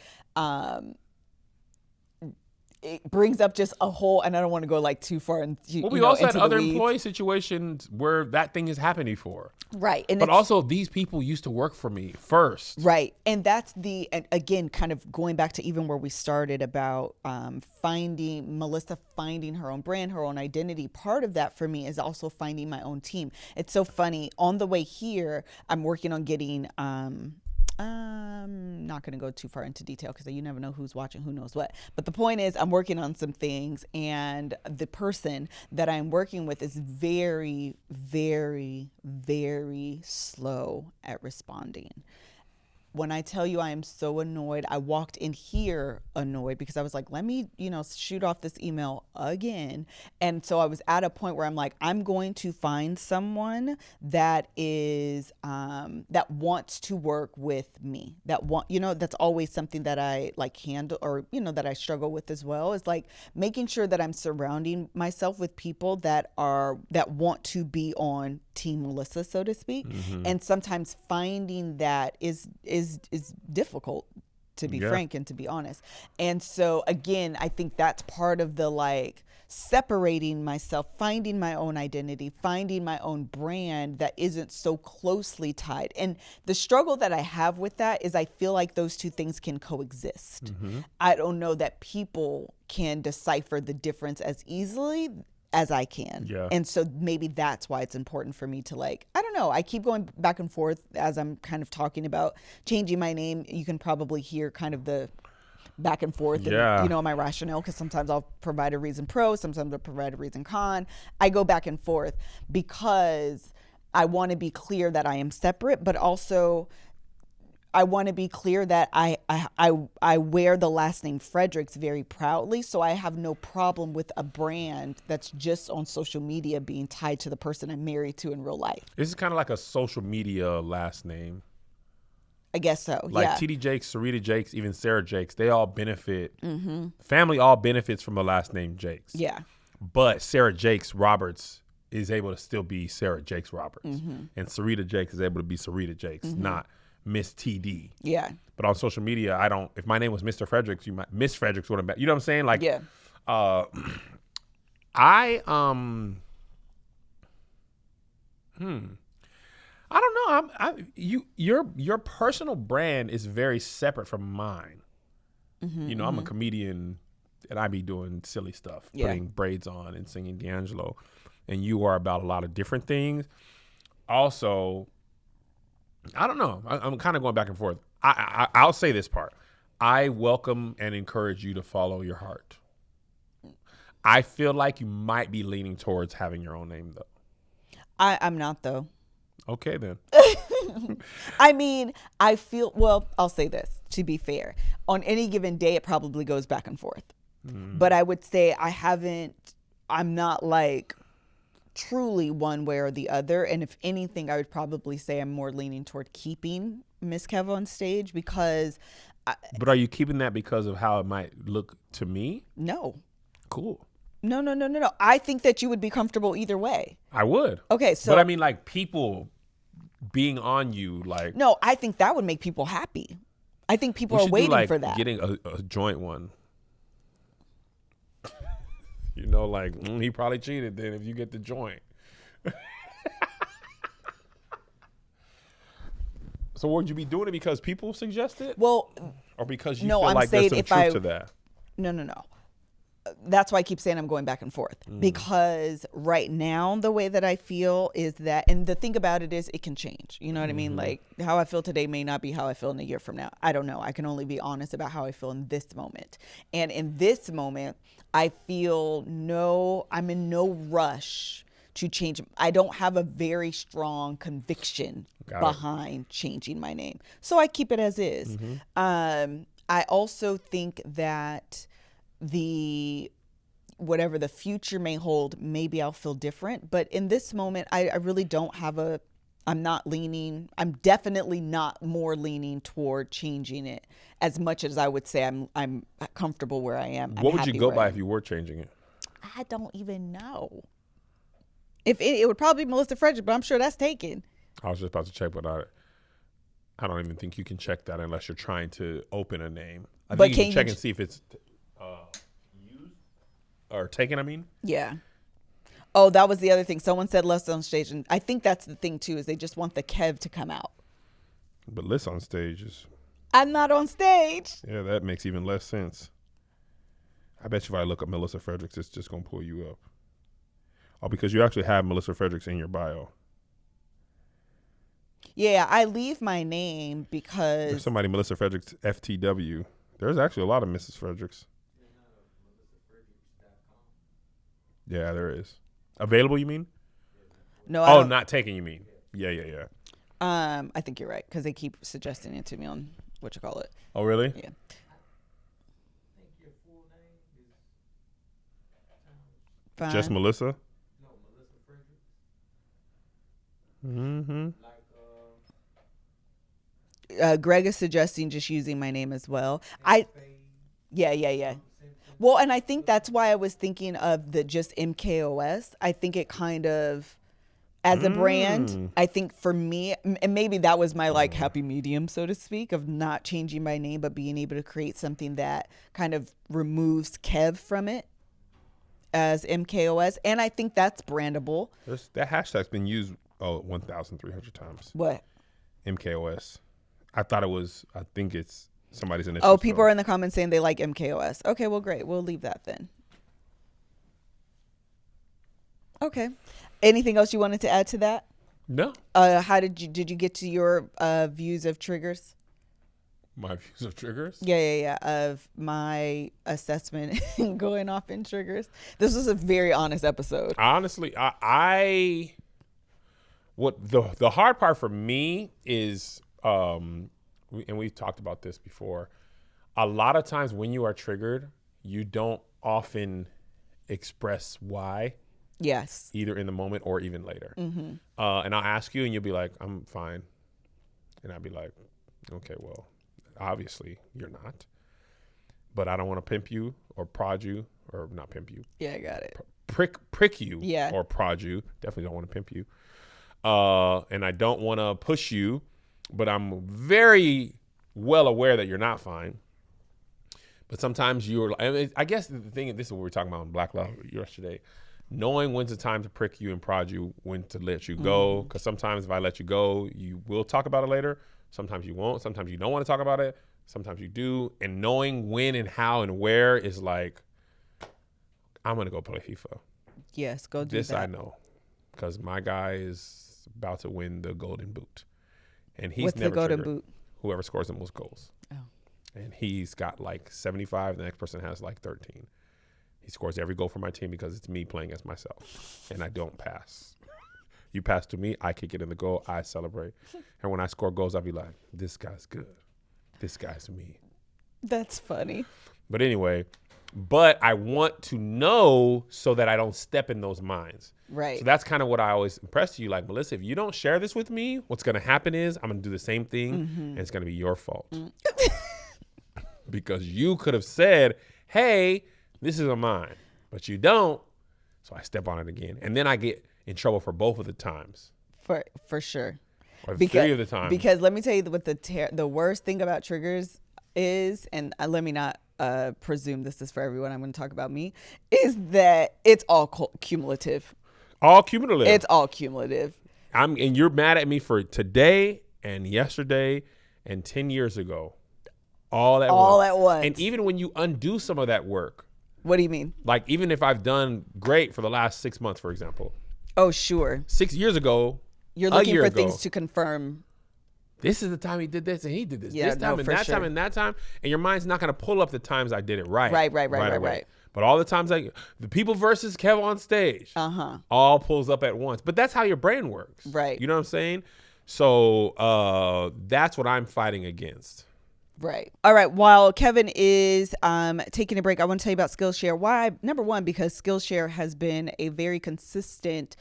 it brings up just a whole, and I don't want to go like too far into, we also had other employee situations where that thing has happened before. Right. But also these people used to work for me first. Right. And that's and again, kind of going back to even where we started about Melissa finding her own brand, her own identity. Part of that for me is also finding my own team. It's so funny. On the way here, I'm working on getting, I'm not going to go too far into detail because you never know who's watching, who knows what. But the point is, I'm working on some things, and the person that I'm working with is very, very, very slow at responding. When I tell you I am so annoyed, I walked in here annoyed because I was like, let me, shoot off this email again. And so I was at a point where I'm like, I'm going to find someone that is, that wants to work with me, that's always something that I like handle, or, that I struggle with as well, is like making sure that I'm surrounding myself with people that want to be on Team Melissa, so to speak. And sometimes finding that is difficult, to be frank and to be honest. And so again, I think that's part of the like separating myself, finding my own identity, finding my own brand that isn't so closely tied. And the struggle that I have with that is I feel like those two things can coexist. I don't know that people can decipher the difference as easily as I can. Yeah. And so maybe that's why it's important for me to like, I don't know, I keep going back and forth as I'm kind of talking about changing my name. You can probably hear kind of the back and forth and, my rationale, because sometimes I'll provide a reason pro, sometimes I'll provide a reason con. I go back and forth because I want to be clear that I am separate, but also I want to be clear that I wear the last name Fredericks very proudly, so I have no problem with a brand that's just on social media being tied to the person I'm married to in real life. This is kind of like a social media last name. I guess so, like TD Jakes, Sarita Jakes, even Sarah Jakes, they all benefit. Family all benefits from the last name Jakes. Yeah. But Sarah Jakes Roberts is able to still be Sarah Jakes Roberts. And Sarita Jakes is able to be Sarita Jakes, not Miss TD. Yeah. But on social media, if my name was Mr. Fredericks, Miss Fredericks would have been, you know what I'm saying? Like, yeah. I don't know. Your personal brand is very separate from mine. I'm a comedian and I be doing silly stuff, putting braids on and singing D'Angelo. And you are about a lot of different things. Also, I don't know. I'm kind of going back and forth. I'll say this part. I welcome and encourage you to follow your heart. I feel like you might be leaning towards having your own name, though. I'm not, though. Okay, then. I mean, I feel, well, I'll say this, to be fair. On any given day, it probably goes back and forth. But I would say I'm not like truly one way or the other. And if anything, I would probably say I'm more leaning toward keeping Miss Kev on stage because. But are you keeping that because of how it might look to me? No. Cool. No. I think that you would be comfortable either way. I would. Okay, so. But I mean, like, people being on you, like. No, I think that would make people happy. I think people are waiting for that. Getting a joint one. You know, like, he probably cheated then if you get the joint. So would you be doing it because people suggest it? Well, or because you no, feel I'm like saying there's some truth to that? No. That's why I keep saying I'm going back and forth. Because right now, the way that I feel is that, and the thing about it is it can change. You know what I mean? Like, how I feel today may not be how I feel in a year from now. I don't know. I can only be honest about how I feel in this moment. And in this moment, I feel I'm in no rush to change. I don't have a very strong conviction behind changing my name. So I keep it as is. I also think that whatever the future may hold, maybe I'll feel different. But in this moment, I really don't have I'm definitely not more leaning toward changing it as much as I would say I'm comfortable where I am. What would you go by if you were changing it? I don't even know. If it would probably be Melissa Frederick, but I'm sure that's taken. I was just about to check, but I don't even think you can check that unless you're trying to open a name. I think you can check and see if it's used or taken, I mean. Yeah. Oh, that was the other thing. Someone said Melissa on stage, and I think that's the thing too, is they just want the Kev to come out. But Melissa on stage is. I'm not on stage. Yeah, that makes even less sense. I bet you if I look up Melissa Fredericks, it's just gonna pull you up. Oh, because you actually have Melissa Fredericks in your bio. Yeah, I leave my name because There's somebody Melissa Fredericks FTW. There's actually a lot of Mrs. Fredericks. Yeah, there is. Available, you mean? No. Not taken, you mean? Yeah. I think you're right because they keep suggesting it to me on what you call it. Oh, really? Yeah. Fine. Just Melissa? No, Melissa Fredericks. Greg is suggesting just using my name as well. Yeah. Well, and I think that's why I was thinking of the just MKOS. I think it kind of, as a brand, I think for me, and maybe that was my like happy medium, so to speak, of not changing my name, but being able to create something that kind of removes Kev from it as MKOS. And I think that's brandable. That hashtag's been used 1,300 times. What? MKOS. I think it's somebody's initial. Oh, people are in the comments saying they like MKOS. Okay, well, great. We'll leave that then. Okay. Anything else you wanted to add to that? No. How did you get to your views of triggers? My views of triggers? Yeah. Of my assessment going off in triggers. This was a very honest episode. Honestly, what the hard part for me is, and we've talked about this before, a lot of times when you are triggered, you don't often express why. Yes. Either in the moment or even later. And I'll ask you and you'll be like, I'm fine. And I'll be like, okay, well, obviously you're not. But I don't want to pimp you or prod you, or not pimp you. Yeah, I got it. Prick you Yeah. or prod you. Definitely don't want to pimp you. And I don't want to push you, but I'm very well aware that you're not fine. But sometimes I guess the thing, this is what we were talking about in Black Love yesterday, knowing when's the time to prick you and prod you, when to let you go. Because sometimes if I let you go, you will talk about it later. Sometimes you won't. Sometimes you don't want to talk about it. Sometimes you do. And knowing when and how and where is like, I'm going to go play FIFA. Yes, go do this that. I know. Because my guy is about to win the golden boot. And he's What's never the golden triggered. boot? Whoever scores the most goals. Oh. And he's got like 75. The next person has like 13. He scores every goal for my team because it's me playing as myself. And I don't pass. You pass to me, I kick it in the goal, I celebrate. And when I score goals, I'll be like, this guy's good. This guy's me. That's funny. But anyway, but I want to know so that I don't step in those minds. Right. So that's kind of what I always impress to you. Like, Melissa, if you don't share this with me, what's going to happen is I'm going to do the same thing, and it's going to be your fault. Because you could have said, hey, this is a mine. But you don't, so I step on it again. And then I get in trouble for both of the times. For sure. Or three of the times. Because let me tell you what the worst thing about triggers is, and let me not presume this is for everyone, I'm going to talk about me, is that it's all cumulative. All cumulative. It's all cumulative. And you're mad at me for today and yesterday and 10 years ago. All at once. And even when you undo some of that work. What do you mean? Like, even if I've done great for the last 6 months, for example. Oh, sure. 6 years ago, you're looking for things to confirm. This is the time he did this and he did this. Yeah, this time and that time and that time. And your mind's not going to pull up the times I did it right. Right. But all the times the people versus Kev on stage, all pulls up at once. But that's how your brain works. Right. You know what I'm saying? So that's what I'm fighting against. Right. All right. While Kevin is taking a break, I want to tell you about SkillShare. Why? Number one, because SkillShare has been a very consistent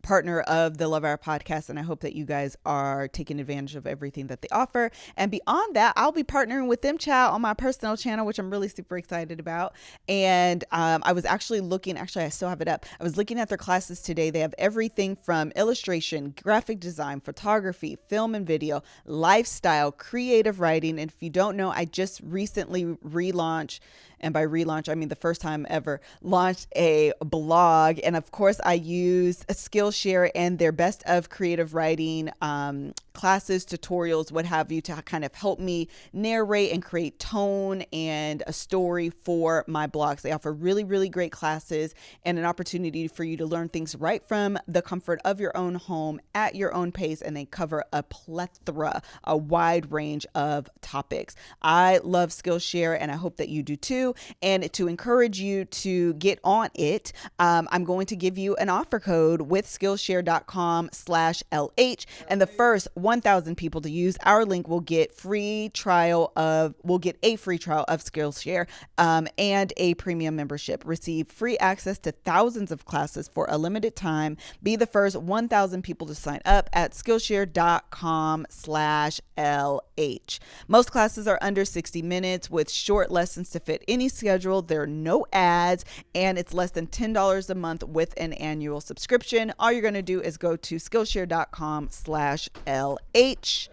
partner of the Love Hour podcast, and I hope that you guys are taking advantage of everything that they offer. And beyond that, I'll be partnering with them, child, on my personal channel, which I'm really super excited about. And I was actually I still have it up. I was looking at their classes today. They have everything from illustration, graphic design, photography, film and video, lifestyle, creative writing. And if you don't know, I just recently relaunched, and by relaunch, I mean the first time ever, launched a blog. And of course, I use SkillShare and their best of creative writing classes, tutorials, what have you, to kind of help me narrate and create tone and a story for my blogs. They offer really, really great classes and an opportunity for you to learn things right from the comfort of your own home at your own pace. And they cover a wide range of topics. I love SkillShare, and I hope that you do too. And to encourage you to get on it, I'm going to give you an offer code with Skillshare.com/LH. And the first 1,000 people to use our link will get a free trial of Skillshare and a premium membership. Receive free access to thousands of classes for a limited time. Be the first 1,000 people to sign up at Skillshare.com/LH. Most classes are under 60 minutes with short lessons to fit any schedule. There are no ads, and it's less than $10 a month with an annual subscription. All you're going to do is go to Skillshare.com/LH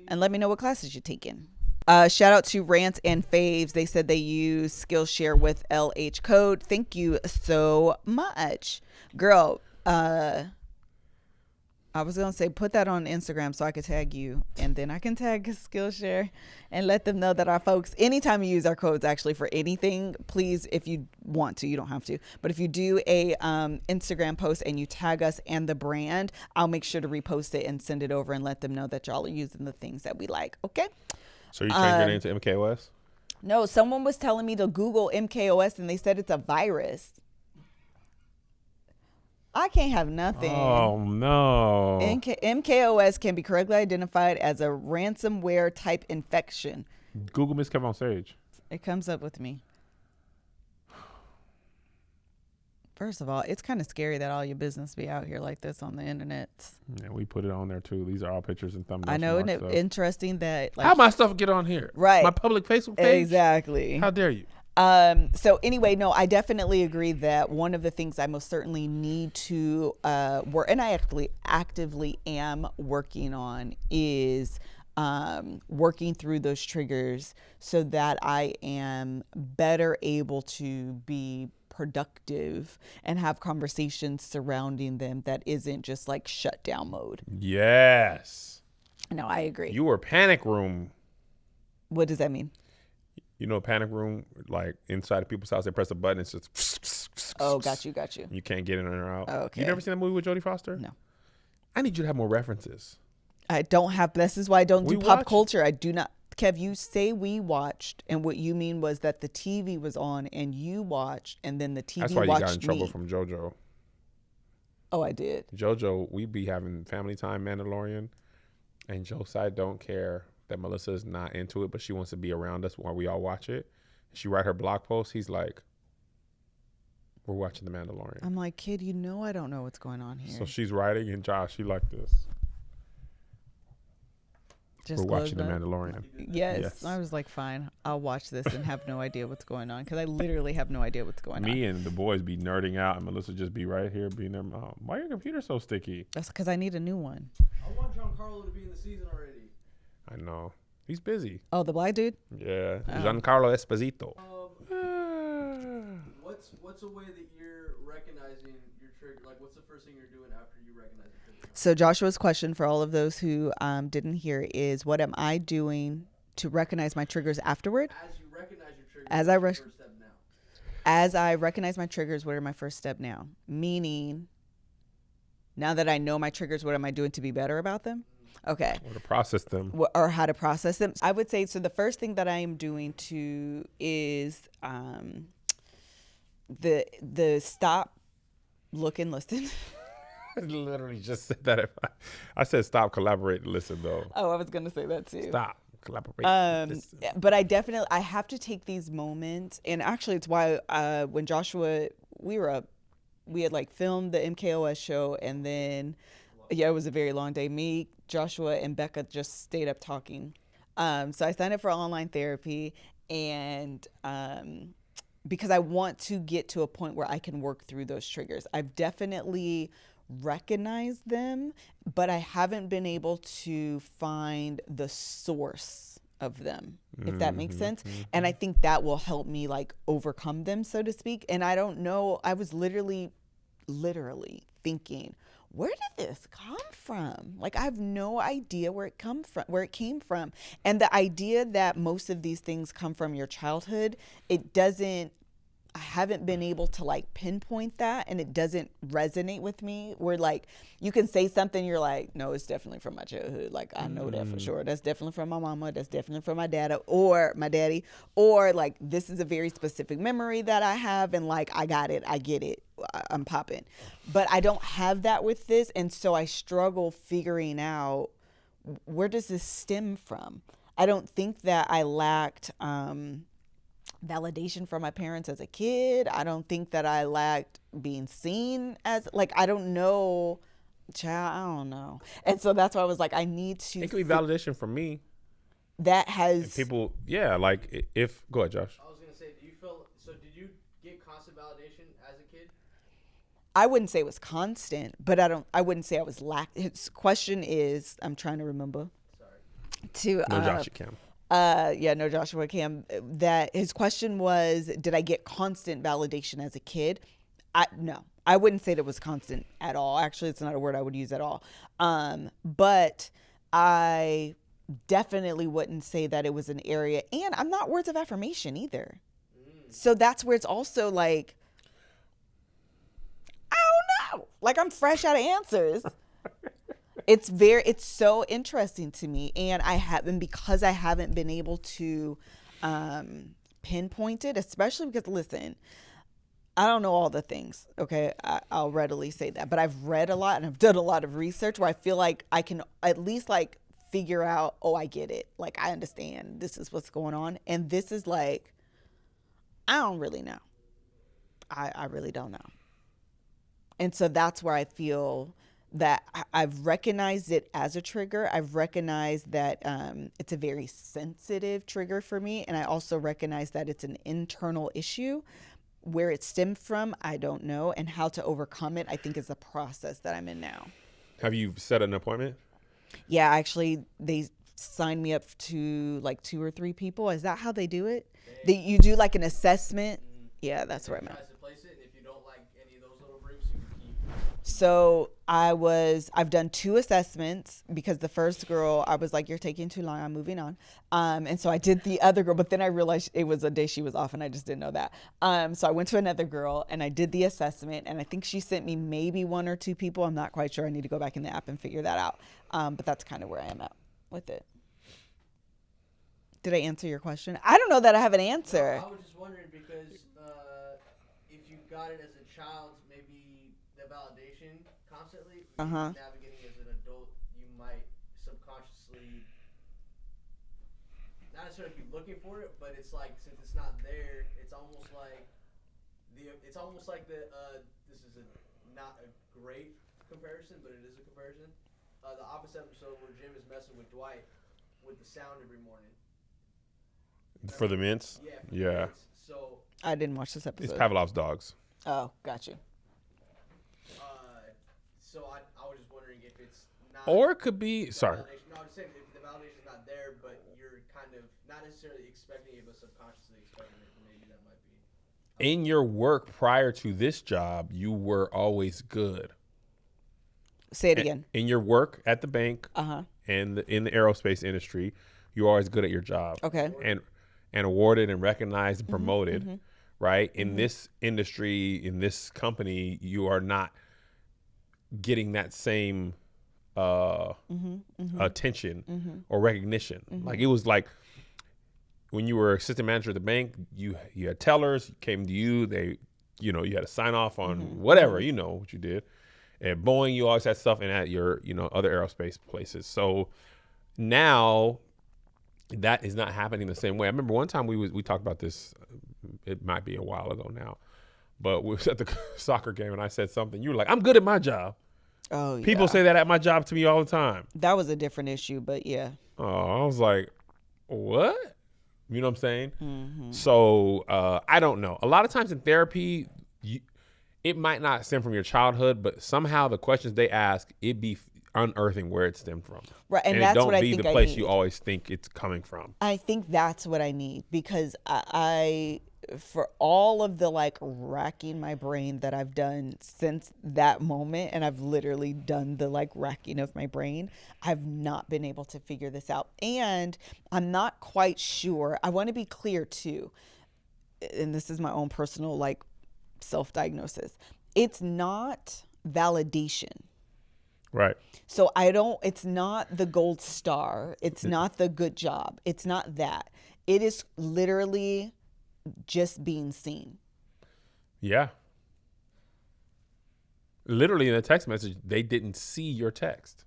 and let me know what classes you're taking. Shout out to Rants and Faves. They said they use Skillshare with LH code. Thank you so much. Girl, I was going to say, put that on Instagram so I could tag you, and then I can tag Skillshare and let them know that our folks, anytime you use our codes actually for anything, please, if you want to, you don't have to, but if you do a Instagram post and you tag us and the brand, I'll make sure to repost it and send it over and let them know that y'all are using the things that we like. Okay. So you changed your name to MKOS? No, someone was telling me to Google MKOS and they said it's a virus. I can't have nothing. Oh, no. MKOS can be correctly identified as a ransomware type infection. Google MrsKevOnStage. It comes up with me. First of all, it's kind of scary that all your business be out here like this on the internet. Yeah, we put it on there too. These are all pictures and thumbnails. I know, isn't it interesting that how my stuff get on here? Right. My public Facebook page? Exactly. How dare you? So anyway, no, I definitely agree that one of the things I most certainly need to work, and I actively am working on, is working through those triggers so that I am better able to be productive and have conversations surrounding them that isn't just like shutdown mode. Yes. No, I agree. You were panic room. What does that mean? You know, panic room, like inside of people's house, they press a button, it's just. Oh, got you. You can't get in or out. Okay. You never seen that movie with Jodie Foster? No. I need you to have more references. I don't have. This is why I don't do We pop watched. culture. I do not. Kev, you say we watched, and what you mean was that the TV was on, and you watched, and then the TV That's why you watched got in trouble me. from JoJo. Oh, I did. JoJo, we be having family time Mandalorian, and Josiah don't care that Melissa is not into it, but she wants to be around us while we all watch it. She write her blog post. He's like, we're watching the Mandalorian. I'm like, kid, you know I don't know what's going on here. So she's writing, and Josh, she like this. Just we're watching the closed up. Mandalorian. Yes. I was like, fine, I'll watch this and have no idea what's going on, because I literally have no idea what's going on. Me and the boys be nerding out, and Melissa just be right here being there. Oh, why your computer so sticky? That's because I need a new one. I want Giancarlo to be in the season already. I know. He's busy. Oh, the black dude? Yeah. Oh. Giancarlo Esposito. What's a way that you're recognizing your trigger? Like, what's the first thing you're doing after you recognize the trigger? So Joshua's question for all of those who didn't hear is, what am I doing to recognize my triggers afterward? As you recognize your trigger, As what's your first step now? As I recognize my triggers, what are my first step now? Meaning, now that I know my triggers, what am I doing to be better about them? Okay. Or to process them. Or how to process them. I would say, so the first thing that I am doing is the stop, look, and listen. I literally just said that. I said stop, collaborate, listen, though. Oh, I was going to say that too. Stop, collaborate. Listen. But I have to take these moments. And actually, it's why when Joshua, we had like filmed the MKOS show, and then, yeah, it was a very long day. Me, Joshua, and Becca just stayed up talking. So I signed up for online therapy, and because I want to get to a point where I can work through those triggers. I've definitely recognized them, but I haven't been able to find the source of them, if that makes sense. And I think that will help me like overcome them, so to speak. And I don't know, I was literally thinking, where did this come from? Like, I have no idea where it came from. And the idea that most of these things come from your childhood, I haven't been able to like pinpoint that, and it doesn't resonate with me. Where like you can say something, you're like, no, it's definitely from my childhood. Like, I know that for sure. That's definitely from my mama. That's definitely from my dad or my daddy. Or like, this is a very specific memory that I have, and like, I got it. I get it. I'm popping. But I don't have that with this, and so I struggle figuring out, where does this stem from? I don't think that I lacked validation from my parents as a kid. I don't think that I lacked being seen as, like, I don't know. Child, I don't know. And so that's why I was like, I need to. It could be validation from me. That has. And people, yeah, like if, go ahead, Josh. I was going to say, did you get constant validation as a kid? I wouldn't say it was constant, but I wouldn't say I was his question is, I'm trying to remember. Sorry. No, Josh, you can. No, Joshua Cam, that his question was, did I get constant validation as a kid? No, I wouldn't say that it was constant at all. Actually, it's not a word I would use at all. But I definitely wouldn't say that it was an area, and I'm not words of affirmation either. So that's where it's also like, I don't know. Like, I'm fresh out of answers. It's so interesting to me, and because I haven't been able to pinpoint it, especially because, listen, I don't know all the things, okay? I'll readily say that, but I've read a lot and I've done a lot of research where I feel like I can at least like figure out, oh, I get it. Like, I understand this is what's going on, and this is like, I don't really know. I really don't know. And so that's where I feel that I've recognized it as a trigger. I've recognized that it's a very sensitive trigger for me. And I also recognize that it's an internal issue. Where it stemmed from, I don't know. And how to overcome it, I think, is the process that I'm in now. Have you set an appointment? Yeah, actually, they signed me up to like 2 or 3 people. Is that how they do it? You do like an assessment? Yeah, that's where I'm at. So I've done 2 assessments, because the first girl, I was like, you're taking too long, I'm moving on. And so I did the other girl, but then I realized it was a day she was off, and I just didn't know that. So I went to another girl and I did the assessment, and I think she sent me maybe 1 or 2 people. I'm not quite sure. I need to go back in the app and figure that out. But that's kind of where I am at with it. Did I answer your question? I don't know that I have an answer. No, I was just wondering because if you got it as a child, maybe the validation constantly. Uh-huh. Navigating as an adult, you might subconsciously not necessarily be looking for it, but it's like since it's not there, it's almost like this is not a great comparison, but it is a comparison. The Office episode where Jim is messing with Dwight with the sound every morning. Remember? For the mints? Yeah. Yeah. Mints. So I didn't watch this episode. It's Pavlov's dogs. Oh, got you. so I was just wondering if it's not. Or it could be, sorry. No, I'm just saying if the validation is not there, but you're kind of not necessarily expecting it, but subconsciously expecting it, then maybe that might be. In your work prior to this job, you were always good. Say it again. In your work at the bank Uh-huh. and in the aerospace industry, you're always good at your job. Okay. And awarded and recognized and promoted, right? In this industry, in this company, you are not getting that same attention or recognition. Like it was like when you were assistant manager at the bank, you had tellers came to you, they, you had to sign off on whatever, what you did. At Boeing, you always had stuff, and at your, other aerospace places. So now that is not happening the same way. I remember one time we talked about this. It might be a while ago now, but we was at the soccer game, and I said something. You were like, "I'm good at my job." Oh, yeah. People say that at my job to me all the time. That was a different issue, but yeah. Oh, I was like, "What?" You know what I'm saying? So I don't know. A lot of times in therapy, it might not stem from your childhood, but somehow the questions they ask, it be unearthing where it stemmed from. Right, and it that's don't what I be think the I place need. you always think it's coming from. I think that's what I need because I for all of the like racking my brain that I've done since that moment, and I've literally done the like racking of my brain, I've not been able to figure this out. And I'm not quite sure. I want to be clear too, and this is my own personal like self-diagnosis. It's not validation. Right. So it's not the gold star. It's not the good job. It's not that. It is literally just being seen. Yeah. Literally in the text message, they didn't see your text.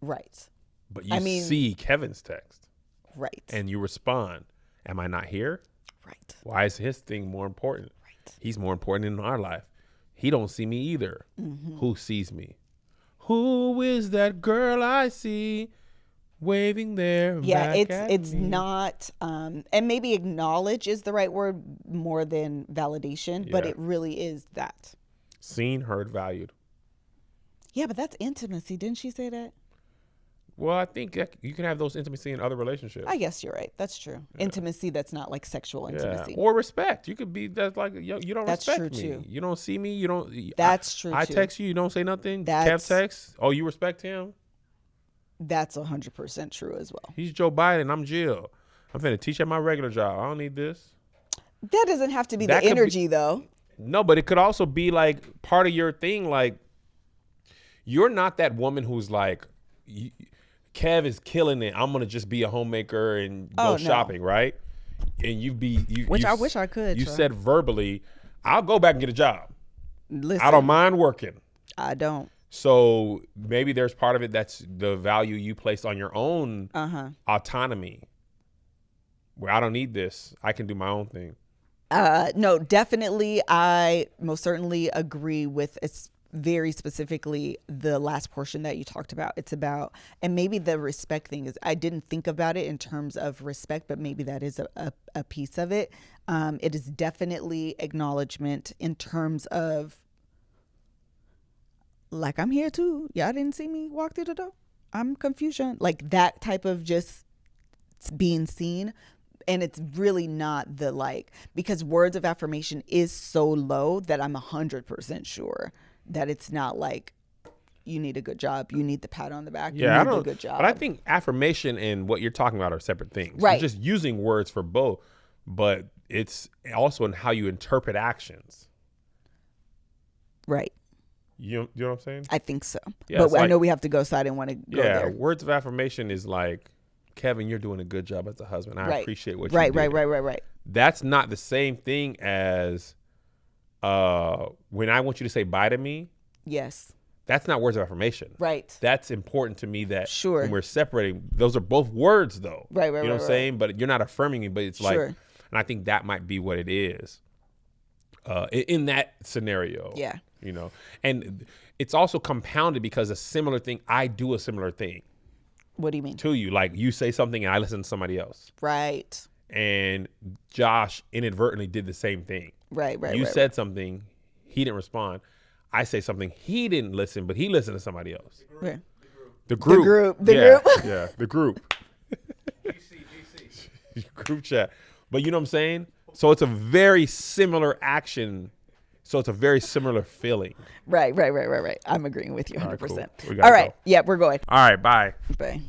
Right. But you see Kevin's text. Right. And you respond, "Am I not here? Right. Why is his thing more important? Right. He's more important in our life. He don't see me either. Who sees me? Who is that girl I see waving there?" Yeah, back at it's me? not and maybe acknowledge is the right word more than validation, but Yeah. it really is that. Seen, heard, valued. Yeah, but that's intimacy. Didn't she say that? Well, I think you can have those intimacy in other relationships. I guess you're right. That's true. Intimacy that's not like sexual intimacy. Or respect. You could be that's like you don't That's respect true, me. too. You don't see me. You don't. That's true, I too. text you. You don't say nothing. Kev That's- text. Oh, you respect him. That's 100% true as well. He's Joe Biden. I'm Jill. I'm finna teach at my regular job. I don't need this. That doesn't have to be That the could be- energy though. No, but it could also be like part of your thing. Like you're not that woman who's like, Kev is killing it. I'm gonna just be a homemaker and go Oh, no. shopping, right? And Which I wish I could, You Troy. said verbally, I'll go back and get a job. Listen, I don't mind working. I don't. So maybe there's part of it that's the value you place on your own autonomy. Where I don't need this. I can do my own thing. No, definitely. I most certainly agree with it's very specifically the last portion that you talked about. It's about, and maybe the respect thing is, I didn't think about it in terms of respect, but maybe that is a piece of it. It is definitely acknowledgement in terms of, like, I'm here too. Y'all didn't see me walk through the door. I'm confusion. Like that type of just being seen. And it's really not the like, because words of affirmation is so low that I'm 100% sure that it's not like you need a good job. You need the pat on the back. Yeah, I you need don't. a good job. But I think affirmation and what you're talking about are separate things. Right. You're just using words for both, but it's also in how you interpret actions. Right. You know what I'm saying? I think so. Yeah, but it's I like- know we have to go, so I didn't want to go Yeah, there. words of affirmation is like, Kevin, you're doing a good job as a husband. I Right. appreciate what Right, you did. right. That's not the same thing as when I want you to say bye to me. Yes. That's not words of affirmation. Right. That's important to me that Sure. when we're separating, those are both words though. Right, You know what I'm saying? But you're not affirming me, but it's like, Sure. and I think that might be what it is in that scenario. Yeah. You know, and it's also compounded because I do a similar thing What do you mean? to you. Like you say something and I listen to somebody else. Right. And Josh inadvertently did the same thing. Right. You said something, he didn't respond. I say something, he didn't listen, but he listened to somebody else. Right. The group. The Yeah, group. yeah, the group. GC. Group chat. But you know what I'm saying? So it's a very similar action. So it's a very similar feeling. Right. I'm agreeing with you 100%. All right, cool. We gotta All right. go. Yeah, we're going. All right, bye. Bye.